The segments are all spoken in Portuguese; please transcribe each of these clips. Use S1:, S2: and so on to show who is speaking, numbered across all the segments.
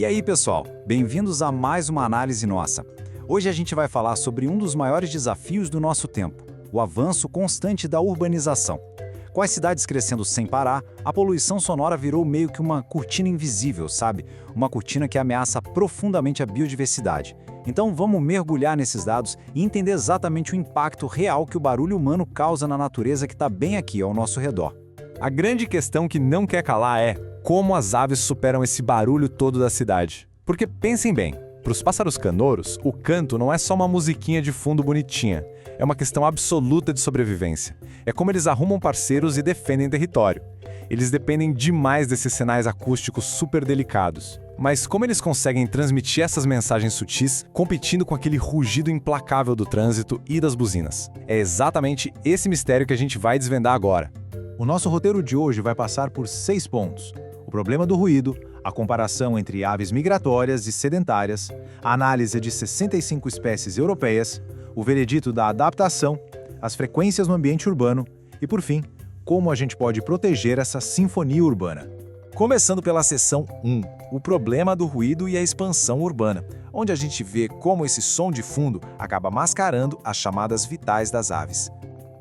S1: E aí, pessoal? Bem-vindos a mais uma análise nossa. Hoje a gente vai falar sobre um dos maiores desafios do nosso tempo, o avanço constante da urbanização. Com as cidades crescendo sem parar, a poluição sonora virou meio que uma cortina invisível, sabe? Uma cortina que ameaça profundamente a biodiversidade. Então vamos mergulhar nesses dados e entender exatamente o impacto real que o barulho humano causa na natureza que está bem aqui ao nosso redor.
S2: A grande questão que não quer calar é como as aves superam esse barulho todo da cidade. Porque pensem bem, para os pássaros canouros, o canto não é só uma musiquinha de fundo bonitinha, é uma questão absoluta de sobrevivência. É como eles arrumam parceiros e defendem território. Eles dependem demais desses sinais acústicos super delicados. Mas como eles conseguem transmitir essas mensagens sutis, competindo com aquele rugido implacável do trânsito e das buzinas? É exatamente esse mistério que a gente vai desvendar agora.
S3: O nosso roteiro de hoje vai passar por 6 pontos: o problema do ruído, a comparação entre aves migratórias e sedentárias, a análise de 65 espécies europeias, o veredito da adaptação, as frequências no ambiente urbano e, por fim, como a gente pode proteger essa sinfonia urbana.
S1: Começando pela seção 1, o problema do ruído e a expansão urbana, onde a gente vê como esse som de fundo acaba mascarando as chamadas vitais das aves.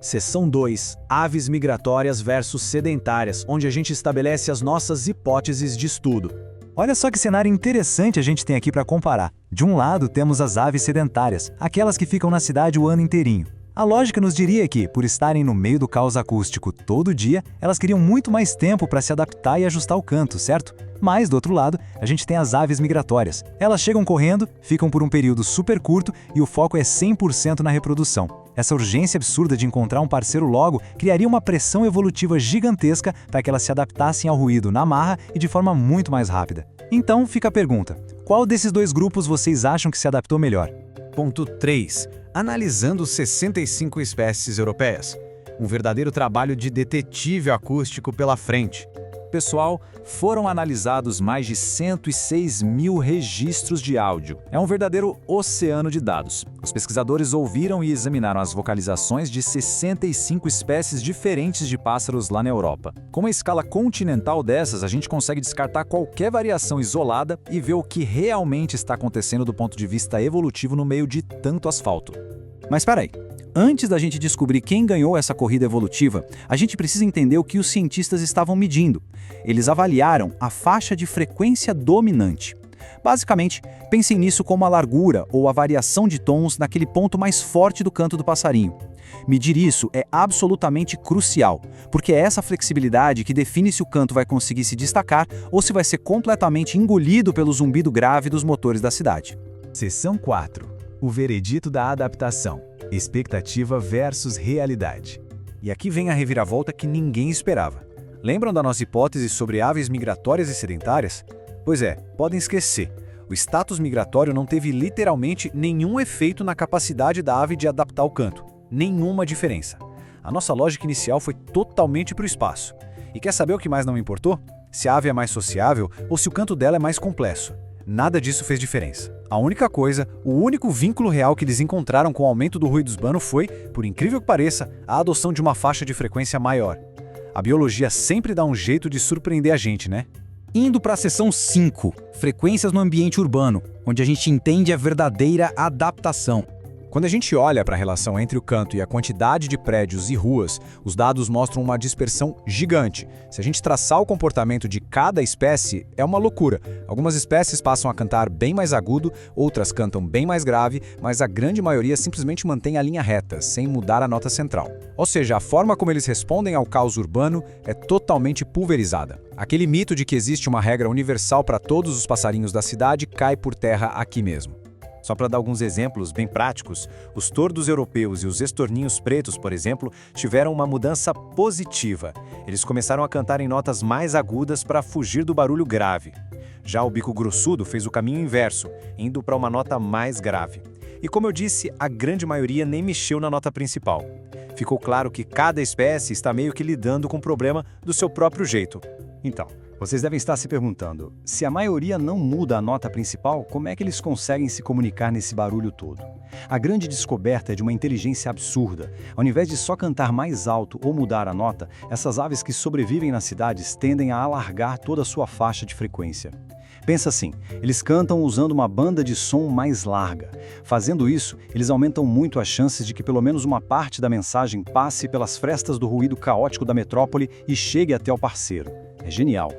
S4: Seção 2, aves migratórias versus sedentárias, onde a gente estabelece as nossas hipóteses de estudo.
S5: Olha só que cenário interessante a gente tem aqui para comparar. De um lado, temos as aves sedentárias, aquelas que ficam na cidade o ano inteirinho. A lógica nos diria que, por estarem no meio do caos acústico todo dia, elas queriam muito mais tempo para se adaptar e ajustar o canto, certo? Mas, do outro lado, a gente tem as aves migratórias. Elas chegam correndo, ficam por um período super curto e o foco é 100% na reprodução. Essa urgência absurda de encontrar um parceiro logo criaria uma pressão evolutiva gigantesca para que elas se adaptassem ao ruído na marra e de forma muito mais rápida. Então, fica a pergunta: qual desses dois grupos vocês acham que se adaptou melhor?
S6: Ponto 3. Analisando 65 espécies europeias. Um verdadeiro trabalho de detetive acústico pela frente.
S1: Pessoal, foram analisados mais de 106 mil registros de áudio. É um verdadeiro oceano de dados. Os pesquisadores ouviram e examinaram as vocalizações de 65 espécies diferentes de pássaros lá na Europa. Com uma escala continental dessas, a gente consegue descartar qualquer variação isolada e ver o que realmente está acontecendo do ponto de vista evolutivo no meio de tanto asfalto.
S4: Mas espera aí. Antes da gente descobrir quem ganhou essa corrida evolutiva, a gente precisa entender o que os cientistas estavam medindo. Eles avaliaram a faixa de frequência dominante. Basicamente, pensem nisso como a largura ou a variação de tons naquele ponto mais forte do canto do passarinho. Medir isso é absolutamente crucial, porque é essa flexibilidade que define se o canto vai conseguir se destacar ou se vai ser completamente engolido pelo zumbido grave dos motores da cidade.
S3: Seção 4. O veredito da adaptação. Expectativa versus realidade.
S1: E aqui vem a reviravolta que ninguém esperava. Lembram da nossa hipótese sobre aves migratórias e sedentárias? Pois é, podem esquecer. O status migratório não teve literalmente nenhum efeito na capacidade da ave de adaptar o canto. Nenhuma diferença. A nossa lógica inicial foi totalmente para o espaço. E quer saber o que mais não importou? Se a ave é mais sociável ou se o canto dela é mais complexo. Nada disso fez diferença. A única coisa, o único vínculo real que eles encontraram com o aumento do ruído urbano foi, por incrível que pareça, a adoção de uma faixa de frequência maior. A biologia sempre dá um jeito de surpreender a gente, né?
S4: Indo para a seção 5, frequências no ambiente urbano, onde a gente entende a verdadeira adaptação.
S2: Quando a gente olha para a relação entre o canto e a quantidade de prédios e ruas, os dados mostram uma dispersão gigante. Se a gente traçar o comportamento de cada espécie, é uma loucura. Algumas espécies passam a cantar bem mais agudo, outras cantam bem mais grave, mas a grande maioria simplesmente mantém a linha reta, sem mudar a nota central. Ou seja, a forma como eles respondem ao caos urbano é totalmente pulverizada. Aquele mito de que existe uma regra universal para todos os passarinhos da cidade cai por terra aqui mesmo.
S1: Só para dar alguns exemplos bem práticos, os tordos europeus e os estorninhos pretos, por exemplo, tiveram uma mudança positiva. Eles começaram a cantar em notas mais agudas para fugir do barulho grave. Já o bico grossudo fez o caminho inverso, indo para uma nota mais grave. E como eu disse, a grande maioria nem mexeu na nota principal. Ficou claro que cada espécie está meio que lidando com o problema do seu próprio jeito.
S7: Então, vocês devem estar se perguntando, se a maioria não muda a nota principal, como é que eles conseguem se comunicar nesse barulho todo? A grande descoberta é de uma inteligência absurda. Ao invés de só cantar mais alto ou mudar a nota, essas aves que sobrevivem nas cidades tendem a alargar toda a sua faixa de frequência. Pensa assim, eles cantam usando uma banda de som mais larga. Fazendo isso, eles aumentam muito as chances de que pelo menos uma parte da mensagem passe pelas frestas do ruído caótico da metrópole e chegue até o parceiro. É genial.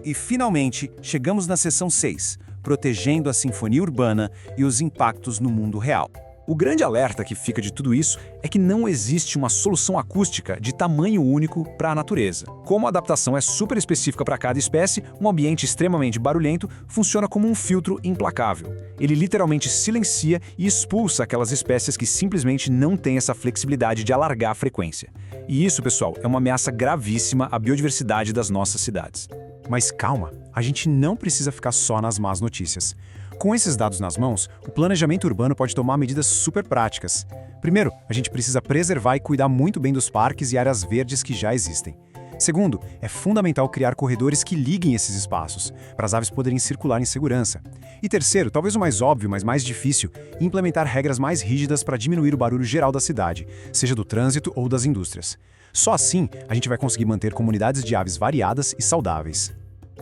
S1: E finalmente, chegamos na seção 6, protegendo a sinfonia urbana e os impactos no mundo real. O grande alerta que fica de tudo isso é que não existe uma solução acústica de tamanho único para a natureza. Como a adaptação é super específica para cada espécie, um ambiente extremamente barulhento funciona como um filtro implacável. Ele literalmente silencia e expulsa aquelas espécies que simplesmente não têm essa flexibilidade de alargar a frequência. E isso, pessoal, é uma ameaça gravíssima à biodiversidade das nossas cidades.
S6: Mas calma, a gente não precisa ficar só nas más notícias. Com esses dados nas mãos, o planejamento urbano pode tomar medidas super práticas. Primeiro, a gente precisa preservar e cuidar muito bem dos parques e áreas verdes que já existem. Segundo, é fundamental criar corredores que liguem esses espaços, para as aves poderem circular em segurança. E terceiro, talvez o mais óbvio, mas mais difícil, implementar regras mais rígidas para diminuir o barulho geral da cidade, seja do trânsito ou das indústrias. Só assim, a gente vai conseguir manter comunidades de aves variadas e saudáveis.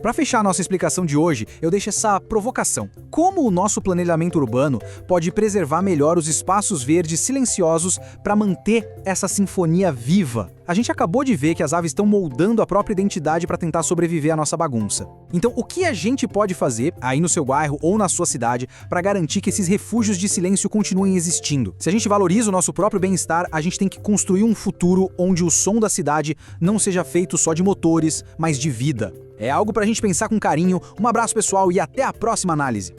S8: Para fechar nossa explicação de hoje, eu deixo essa provocação. Como o nosso planejamento urbano pode preservar melhor os espaços verdes silenciosos para manter essa sinfonia viva? A gente acabou de ver que as aves estão moldando a própria identidade para tentar sobreviver à nossa bagunça. Então, o que a gente pode fazer, aí no seu bairro ou na sua cidade, para garantir que esses refúgios de silêncio continuem existindo? Se a gente valoriza o nosso próprio bem-estar, a gente tem que construir um futuro onde o som da cidade não seja feito só de motores, mas de vida. É algo pra gente pensar com carinho. Um abraço, pessoal, e até a próxima análise.